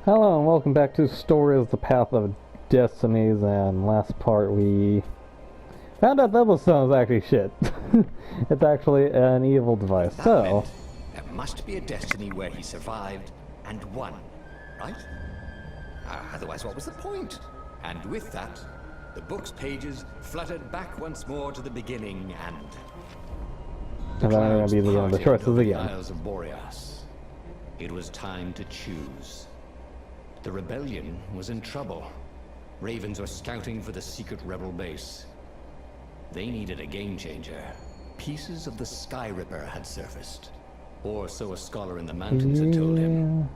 Hello and welcome back to Stories the Path of Destinies, and last part we found out Badstion is actually shit. It's actually an evil device. That So meant there must be a destiny where he survived and won, right? Otherwise, what was the point? And with that, the book's pages fluttered back once more to the beginning, and then I'm going to be the end of the choices the again. Isles of Boreas. It was time to choose. The rebellion was in trouble. Ravens were scouting for the secret rebel base. They needed a game changer. Pieces of the Skyripper had surfaced. Or so a scholar in the mountains had told him.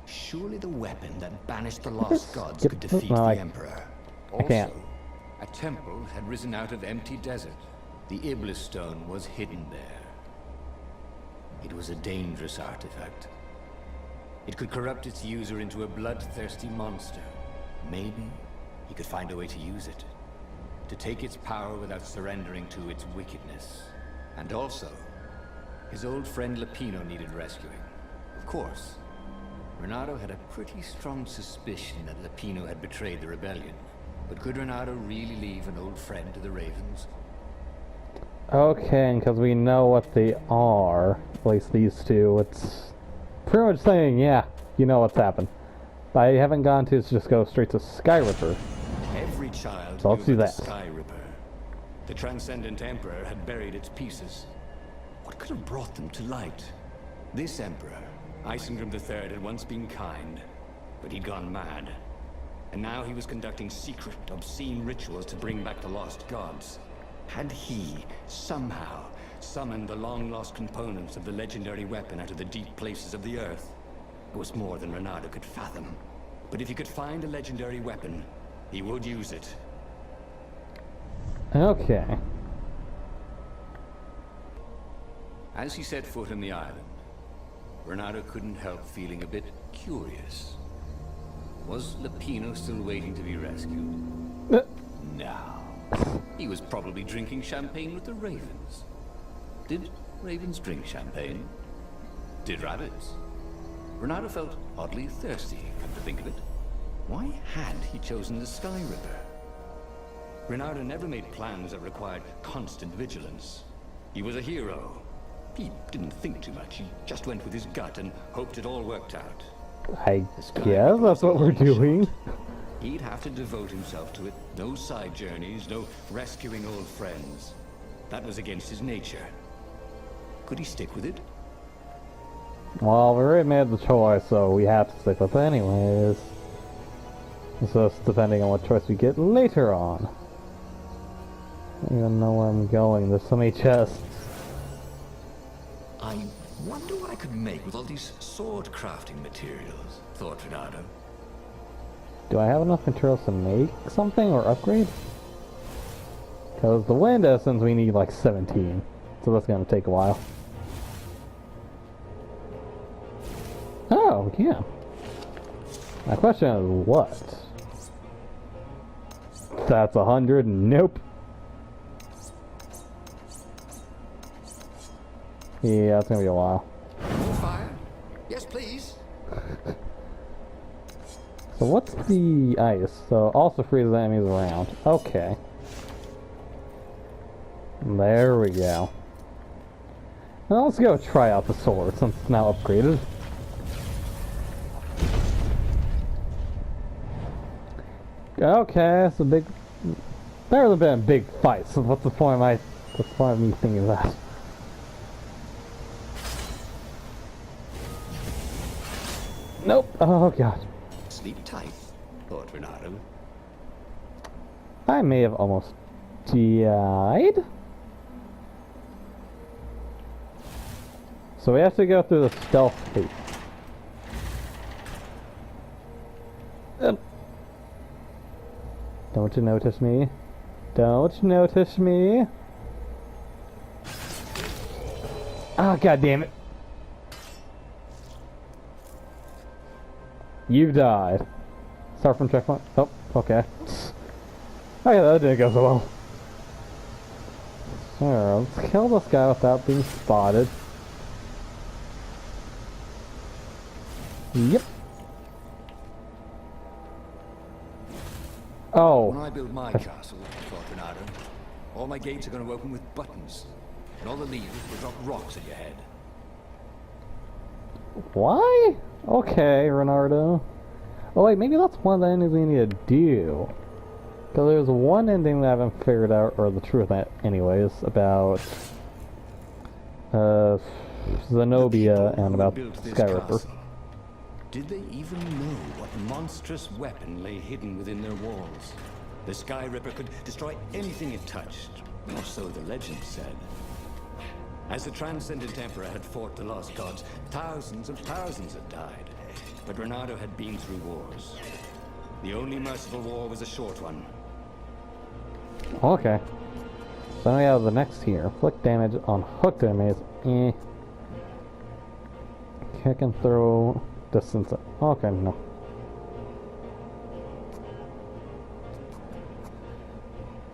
Surely the weapon that banished the lost gods could defeat the Emperor. I can't. Also, a temple had risen out of empty desert. The Iblis stone was hidden there. It was a dangerous artifact. It could corrupt its user into a bloodthirsty monster. Maybe he could find a way to use it. To take its power without surrendering to its wickedness. And also, his old friend Lapino needed rescuing. Of course, Reynardo had a pretty strong suspicion that Lapino had betrayed the rebellion. But could Reynardo really leave an old friend to the Ravens? Okay, and because we know what they are, at least these two, it's pretty much saying, yeah, you know what's happened. But I haven't gone to just go straight to Skyripper. Every child So let's knew do of that. the Skyripper. The Transcendent Emperor had buried its pieces. What could have brought them to light? This Emperor, Isengrim III, had once been kind, but he'd gone mad. And now he was conducting secret, obscene rituals to bring back the lost gods. Had he, somehow, summoned the long-lost components of the legendary weapon out of the deep places of the earth? It was more than Reynardo could fathom. But if he could find a legendary weapon, he would use it. Okay. As he set foot on the island, Reynardo couldn't help feeling a bit curious. Was Lapino still waiting to be rescued? No. He was probably drinking champagne with the ravens. Did ravens drink champagne? Did rabbits? Reynardo felt oddly thirsty, come to think of it. Why had he chosen the Skyripper? Reynardo never made plans that required constant vigilance. He was a hero. He didn't think too much. He just went with his gut and hoped it all worked out. I guess that's what we're doing. He'd have to devote himself to it. No side journeys, no rescuing old friends. That was against his nature. Could he stick with it? Well, we already made the choice, so we have to stick with it anyways. It's just depending on what choice we get later on. I don't even know where I'm going. There's so many chests. I wonder what I could make with all these sword crafting materials, thought Reynardo. Do I have enough materials to make something or upgrade? Because the wind essence we need like 17. So that's going to take a while. Oh, yeah. My question is what? That's 100? Nope. Yeah, it's going to be a while. More fire? Yes, please. So what's the ice? So also freezes enemies around. Okay. There we go. Now let's go try out the sword since it's now upgraded. Okay, it's a big... There would have been a big fight, so what's the point of me thinking that? Nope. Oh god. Sleep tight, thought Reynardo. I may have almost died. So we have to go through the stealth gate. Don't you notice me? Don't notice me? Ah, god damn it. You died. Start from checkpoint. Oh, okay. Oh yeah, that didn't go so well. Alright, let's kill this guy without being spotted. Yep. Oh. When I build my castle, thought Reynardo, all my gates are going to open with buttons, and all the leaders will drop rocks at your head. Why? Okay, Reynardo. Oh wait, maybe that's one of the endings we need to do. Because there's one ending that I haven't figured out, or the truth anyways, about Zenobia and about Skyripper. Did they even know what monstrous weapon lay hidden within their walls? The Skyripper could destroy anything it touched, or so the legend said. As the Transcendent Emperor had fought the lost gods, thousands and thousands had died. But Reynardo had been through wars. The only merciful war was a short one. Okay. So now we have the next here. Inflict damage on hooked enemies. Kick and throw distance. Okay, no.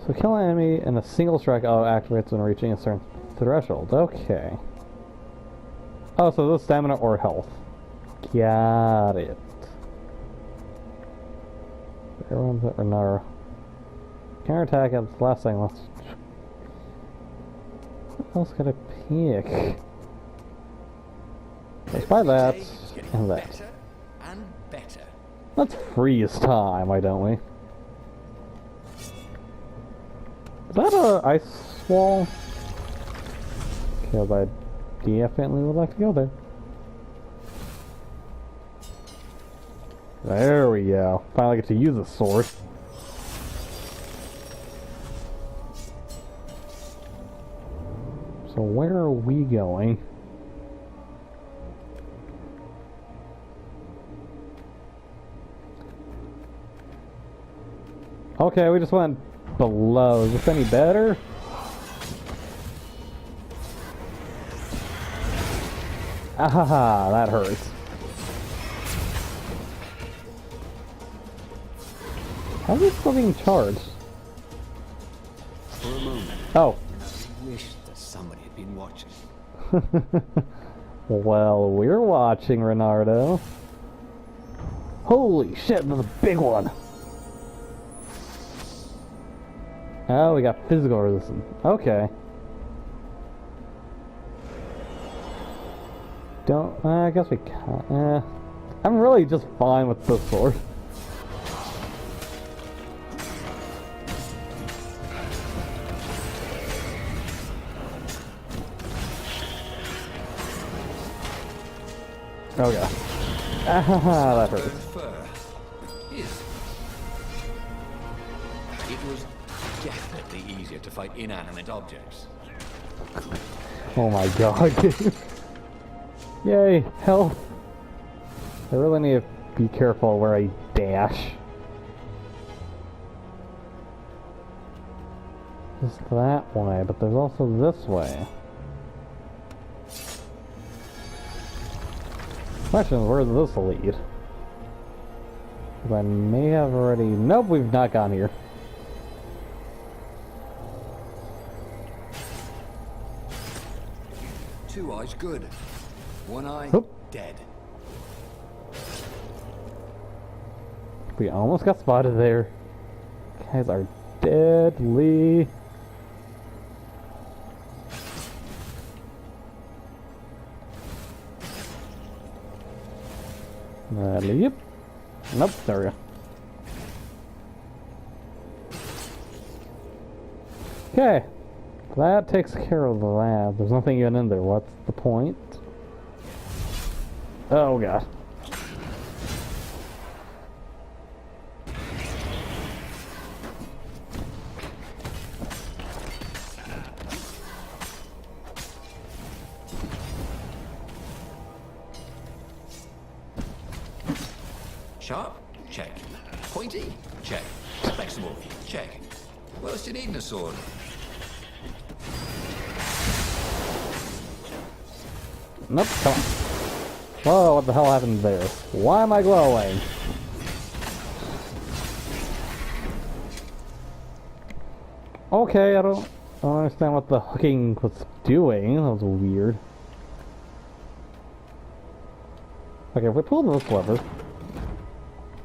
So kill an enemy in a single strike activates when reaching a certain threshold. Okay. Oh, so this is stamina or health. Got it. Everyone's at Reynardo. Counterattack at the last thing. Let's. What else could I pick? Let's buy that and that. Better and better. Let's freeze time, why don't we? Is that a ice wall? Because I definitely would like to go there. There we go. Finally get to use a sword. So where are we going? Okay, we just went below. Is this any better? Ah, that hurts. How's it still being charged? For a moment, Oh. I wish that somebody had been watching. Well, we're watching, Reynardo. Holy shit, that's a big one. Oh, we got physical resistance. Okay. I guess we can't. I'm really just fine with this sword. Oh god. Ah, that hurts. It was definitely easier to fight inanimate objects. Oh my god. Yay, health. I really need to be careful where I dash. Just that way, but there's also this way. Question is, where does this lead? Because I may have already... Nope, we've not gone here. Two eyes good. One eye dead. We almost got spotted there. Guys are deadly. Yep. Nope, there we go. Okay. That takes care of the lab. There's nothing even in there. What's the point? Oh god. Sharp? Check. Pointy? Check. Flexible? Check. What else do you need in a sword? Nope, come on. Whoa, what the hell happened there? Why am I glowing? Okay, I don't understand what the hooking was doing. That was weird. Okay, if we pull this lever...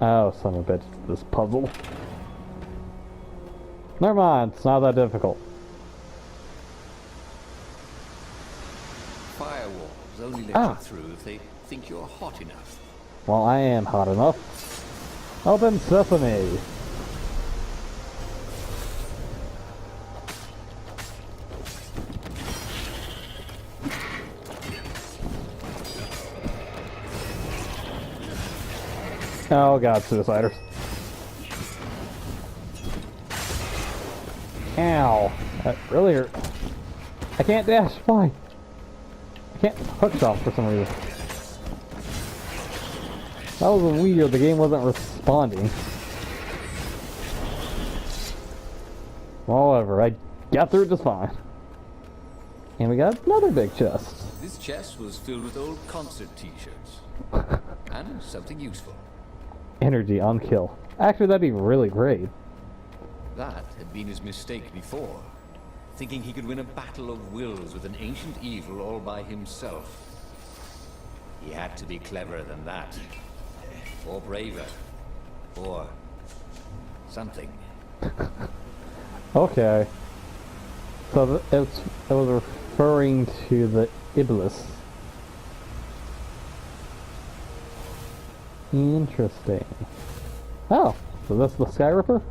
Oh, son of a bitch, this puzzle. Never mind, it's not that difficult. Firewalls only let you through if they think you're hot enough. Well, I am hot enough. Open sesame! Oh god, suiciders. Ow. That really hurt. I can't dash. Why? I can't hook shot for some reason. That was weird. The game wasn't responding. However, I got through it just fine. And we got another big chest. This chest was filled with old concert t-shirts. And something useful. Energy on kill. Actually, that'd be really great. That had been his mistake before. Thinking he could win a battle of wills with an ancient evil all by himself. He had to be cleverer than that. Or braver. Or something. Okay. So it was referring to the Iblis. Interesting. Oh, so that's the Skyripper?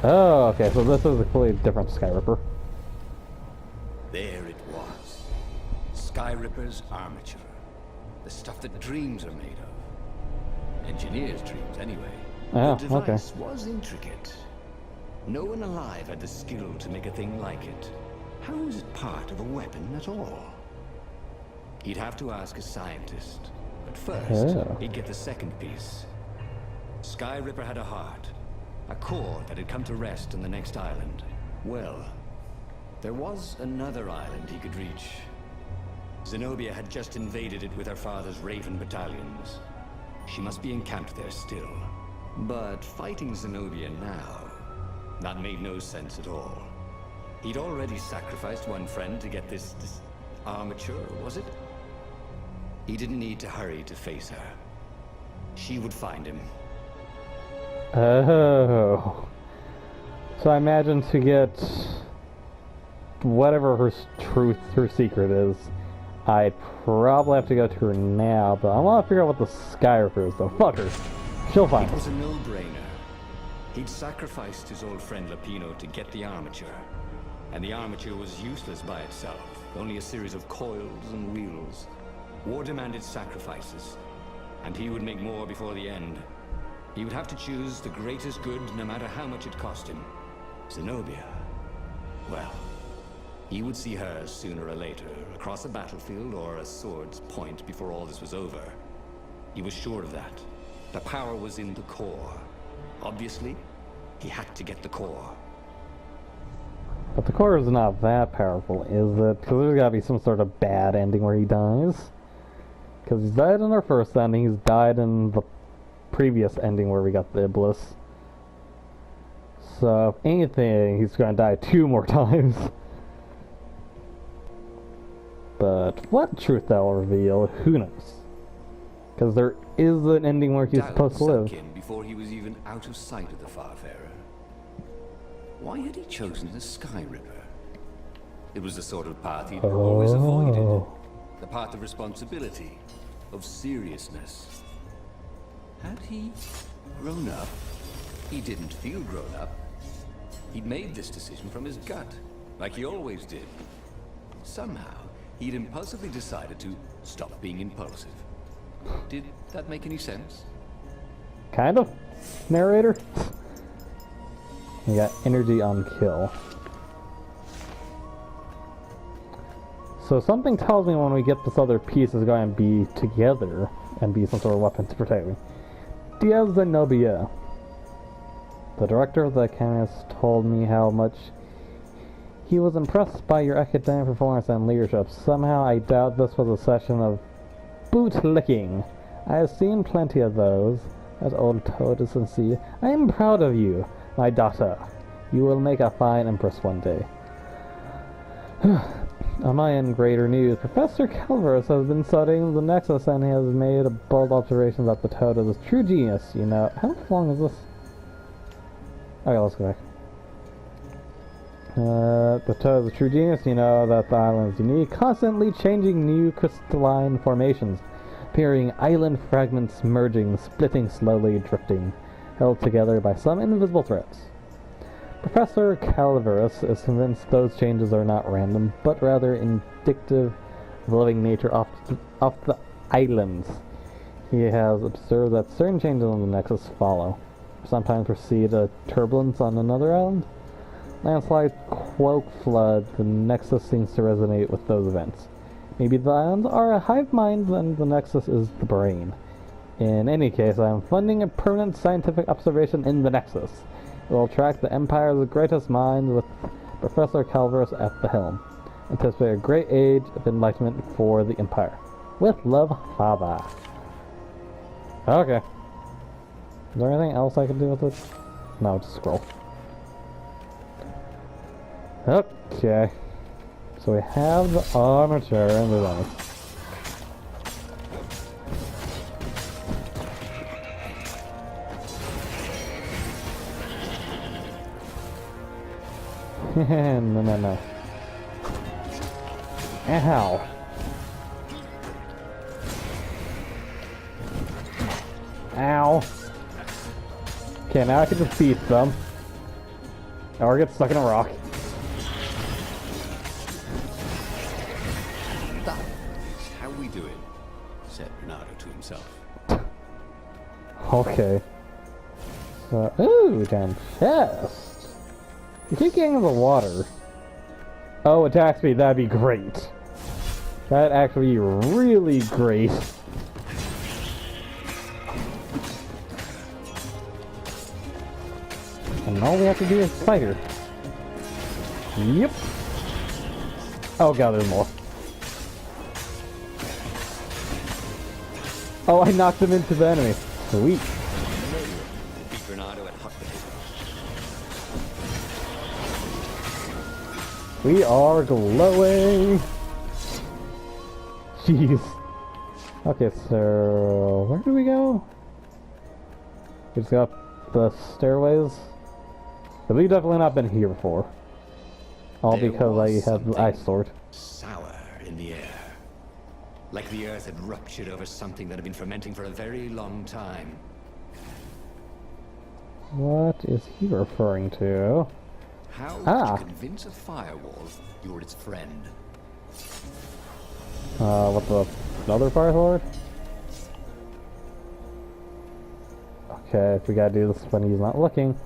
Oh, okay, so this is a completely different Skyripper. There it was. Skyripper's armature. The stuff that dreams are made of. Engineers' dreams, anyway. Oh, the device was intricate. No one alive had the skill to make a thing like it. How was it part of a weapon at all? He'd have to ask a scientist. But first, he'd get the second piece. Skyripper had a heart. A core that had come to rest on the next island. Well, there was another island he could reach. Zenobia had just invaded it with her father's Raven battalions. She must be encamped there still. But fighting Zenobia now, that made no sense at all. He'd already sacrificed one friend to get this armature, was it? He didn't need to hurry to face her. She would find him. Oh. So I imagine to get whatever her secret is, I'd probably have to go to her now, but I want to figure out what the Skyripper is, though. Fuck her. She'll find It me. was a no-brainer. He'd sacrificed his old friend Lapino to get the armature. And the armature was useless by itself, only a series of coils and wheels. War demanded sacrifices, and he would make more before the end. He would have to choose the greatest good no matter how much it cost him. Zenobia. Well, he would see her sooner or later, across a battlefield or a sword's point before all this was over. He was sure of that. The power was in the core. Obviously, he had to get the core. But the core is not that powerful, is it? Because there's gotta be some sort of bad ending where he dies. Because he's died in our first ending, he's died in the previous ending where we got the Iblis. So, if anything, he's gonna die 2 more times. But what truth that will reveal, who knows? Because there is an ending where he's supposed to live. In before he was even out of sight of the Farfarer. Why had he chosen the Skyripper? It was the sort of path he'd always avoided. The path of responsibility, of seriousness. Had he grown up? He didn't feel grown up. He'd made this decision from his gut, like he always did. Somehow, he'd impulsively decided to stop being impulsive. Did that make any sense? Kind of. Narrator? You got energy on kill. So something tells me when we get this other piece is going to be together and be some sort of weapon to protect me. Diaz Zenobia. The director of the Academy told me how much he was impressed by your academic performance and leadership. Somehow I doubt this was a session of bootlicking. I have seen plenty of those. As old toad is sincere. I am proud of you, my daughter. You will make a fine empress one day. On my end, greater news. Professor Calvers has been studying the Nexus and has made a bold observation that the toad is a true genius, you know. How long is this? Okay, let's go back. The Toad is a true genius. You know that the island is unique, constantly changing new crystalline formations, appearing island fragments merging, splitting slowly, drifting, held together by some invisible threads. Professor Calaverus is convinced those changes are not random, but rather indicative of the living nature of the islands. He has observed that certain changes on the Nexus follow. Sometimes precede a turbulence on another island. Landslide, quake, flood, the Nexus seems to resonate with those events. Maybe the islands are a hive mind and the Nexus is the brain. In any case, I am funding a permanent scientific observation in the Nexus. It will track the Empire's greatest minds with Professor Calverus at the helm. Anticipate a great age of enlightenment for the Empire. With love, Father. Okay. Is there anything else I can do with it? No, just scroll. Okay. So we have the armature and the running. No. Ow. Ow. Okay, now I can just beat them. Or get stuck in a rock. That is how we do it, said Reynardo to himself. Okay. Ooh, damn chest. You keep getting in the water. Oh, attack speed, that'd be great. That'd actually be really great. And all we have to do is fight her. Yep. Oh god, there's more. Oh, I knocked him into the enemy. Sweet. Beat Reynardo at Huckleberry. We are glowing! Jeez. Okay, so... where do we go? We just got the stairways. But we've definitely not been here before. All There because was I have the ice sword. Sour in the air. Like the earth had ruptured over something that had been fermenting for a very long time. What is he referring to? How to convince a firewall you're its friend? What the other fire sword? Okay, if we gotta do this when he's not looking.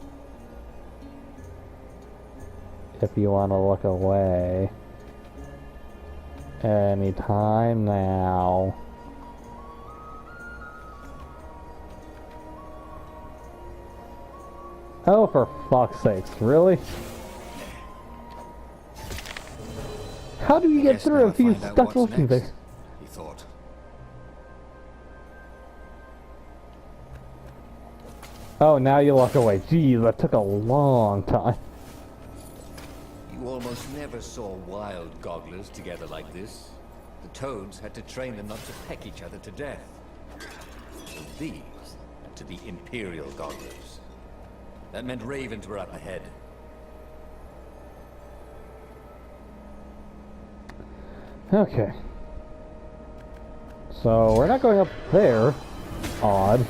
If you want to look away. Anytime now. Oh, for fuck's sakes, really? How do you get through if he's stuck looking there? He thought. Oh, now you look away. Jeez, that took a long time. You almost never saw wild gogglers together like this. The toads had to train them not to peck each other to death. So these had to be imperial gogglers. That meant ravens were up ahead. Okay. So, we're not going up there. Odd.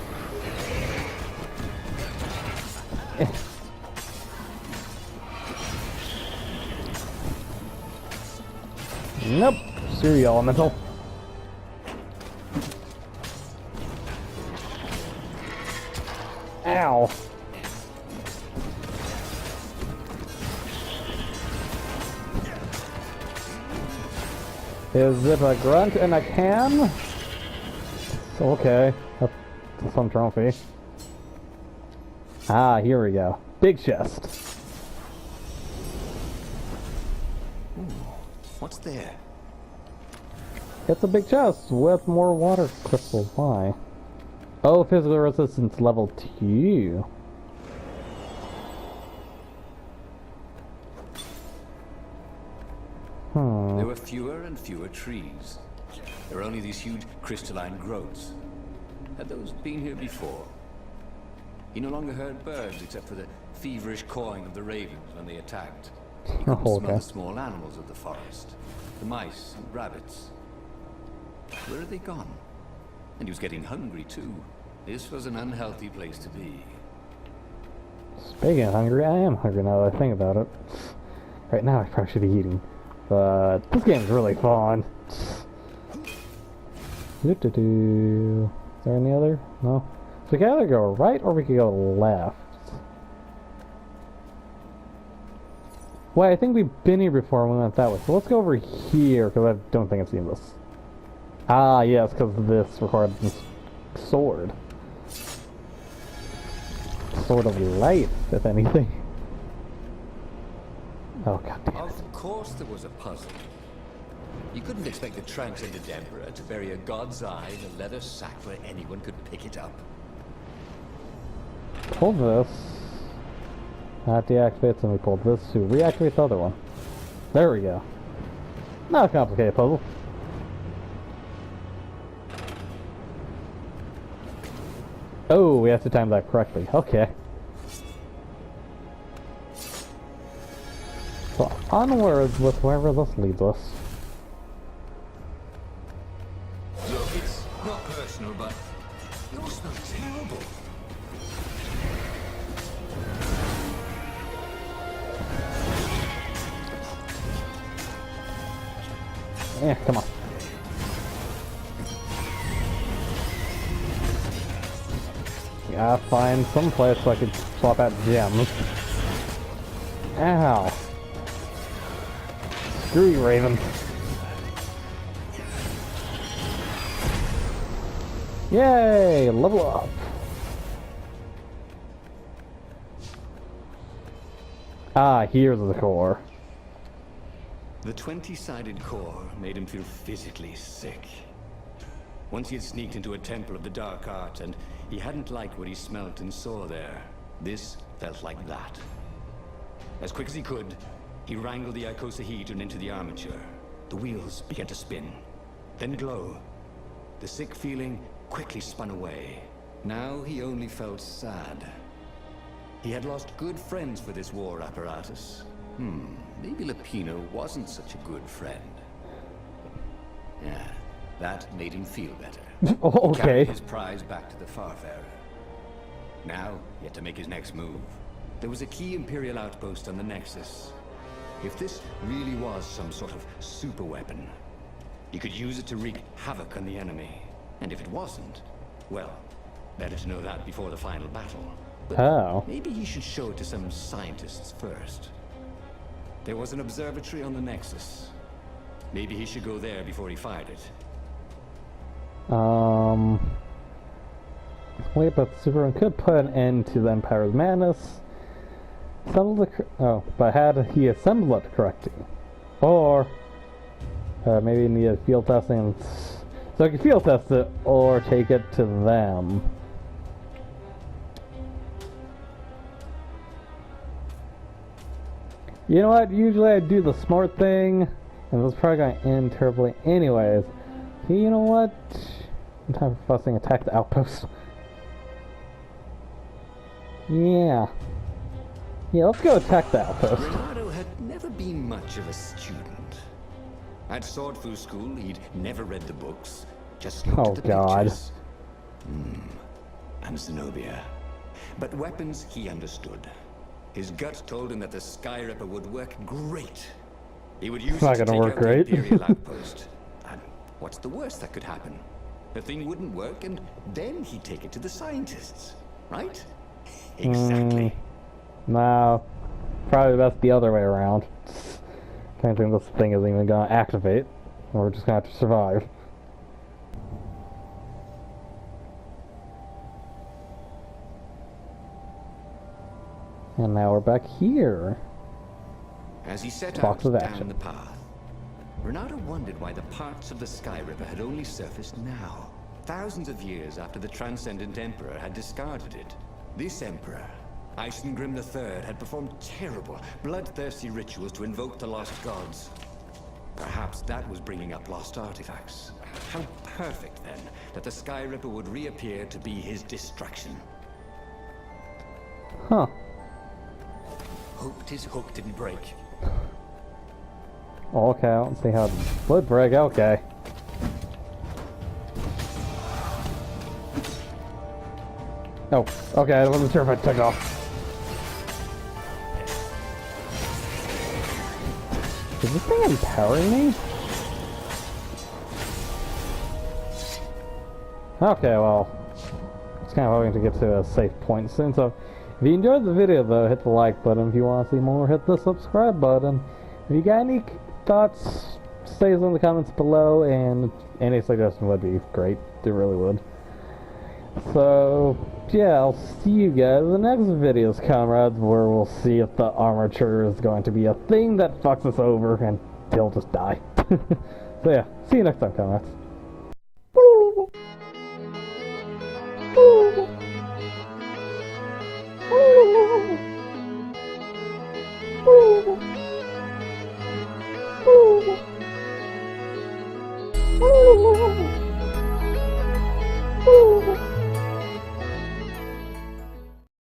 Nope. Screw you, elemental. Ow. Is it a grunt and a can? Okay. That's some trophy. Ah, here we go. Big chest. Ooh, what's there? It's a big chest with more water crystals. Why? Oh, physical resistance level 2. There were fewer and fewer trees. There were only these huge crystalline growths. Had those been here before? He no longer heard birds except for the feverish cawing of the ravens when they attacked. He couldn't Oh, smell okay. the small animals of the forest, the mice and rabbits. Where had they gone? And he was getting hungry too. This was an unhealthy place to be. Speaking of hungry, I am hungry now that I think about it. Right now I probably should be eating. But this game's really fun. Doo-doo-doo. Is there any other? No? So we can either go right or we can go left. Well, I think we've been here before and we went that way. So let's go over here, because I don't think I've seen this. Ah, yes, because of this recorded sword. Sword of light, if anything. Oh, god damn it. Of course there was a puzzle. You couldn't expect the transcendent emperor to bury a god's eye in a leather sack where anyone could pick it up. Pull this. That deactivates, and we pull this to reactivate the other one. There we go. Not a complicated puzzle. Oh, we have to time that correctly. Okay. So onwards with wherever this leads us. Look, it's not personal, but you all smell terrible. Yeah, come on. Gotta find some place so I could swap out gems. Ow. Screw you, Raven. Yay! Level up! Ah, here's the core. The 20-sided core made him feel physically sick. Once he had sneaked into a temple of the dark art, and he hadn't liked what he smelt and saw there. This felt like that. As quick as he could, he wrangled the icosahedron into the armature. The wheels began to spin, then glow. The sick feeling quickly spun away. Now he only felt sad. He had lost good friends for this war apparatus. Maybe Lapino wasn't such a good friend. Yeah, that made him feel better. Oh, He okay. carried his prize back to the Farfarer. Now, he had to make his next move. There was a key Imperial outpost on the Nexus. If this really was some sort of super weapon, he could use it to wreak havoc on the enemy. And if it wasn't, well, better to know that before the final battle. But Oh. maybe he should show it to some scientists first. There was an observatory on the Nexus. Maybe he should go there before he fired it. Wait, but Superman could put an end to the Empire's madness. But had he assembled it correctly? Or, maybe he needed field testing, so I could field test it, or take it to them. You know what? Usually I do the smart thing, and this is probably going to end terribly anyways. So you know what? Time for fussing attack the outpost. Yeah. Yeah, let's go attack the outpost. Reynardo had never been much of a student. At Swordfu School, he'd never read the books, just looked at the God. pictures. And Zenobia. But weapons he understood. His gut told him that the Skyripper would work great. He would use It's it not to gonna take work out great. the Imperial outpost. And what's the worst that could happen? The thing wouldn't work, and then he'd take it to the scientists, right? Exactly. No. Probably that's the other way around. I don't think this thing isn't even gonna activate. We're just gonna have to survive. And now we're back here. As he set Box out of down action. the path, Reynardo wondered why the parts of the Skyripper had only surfaced now, thousands of years after the Transcendent Emperor had discarded it. This Emperor, Isengrim III, had performed terrible, bloodthirsty rituals to invoke the lost gods. Perhaps that was bringing up lost artifacts. How perfect, then, that the Skyripper would reappear to be his destruction. Huh. Hoped his hook didn't break. Oh, okay, I don't see how it would break. Okay. Oh, okay, I wasn't sure if I took off. Is this thing empowering me? Okay, well, I was kind of hoping to get to a safe point soon, so if you enjoyed the video though, hit the like button. If you want to see more, hit the subscribe button. If you got any thoughts, say them in the comments below, and any suggestion would be great. It really would. So, yeah, I'll see you guys in the next videos, comrades, where we'll see if the armature is going to be a thing that fucks us over and he'll just die. So yeah, see you next time, comrades.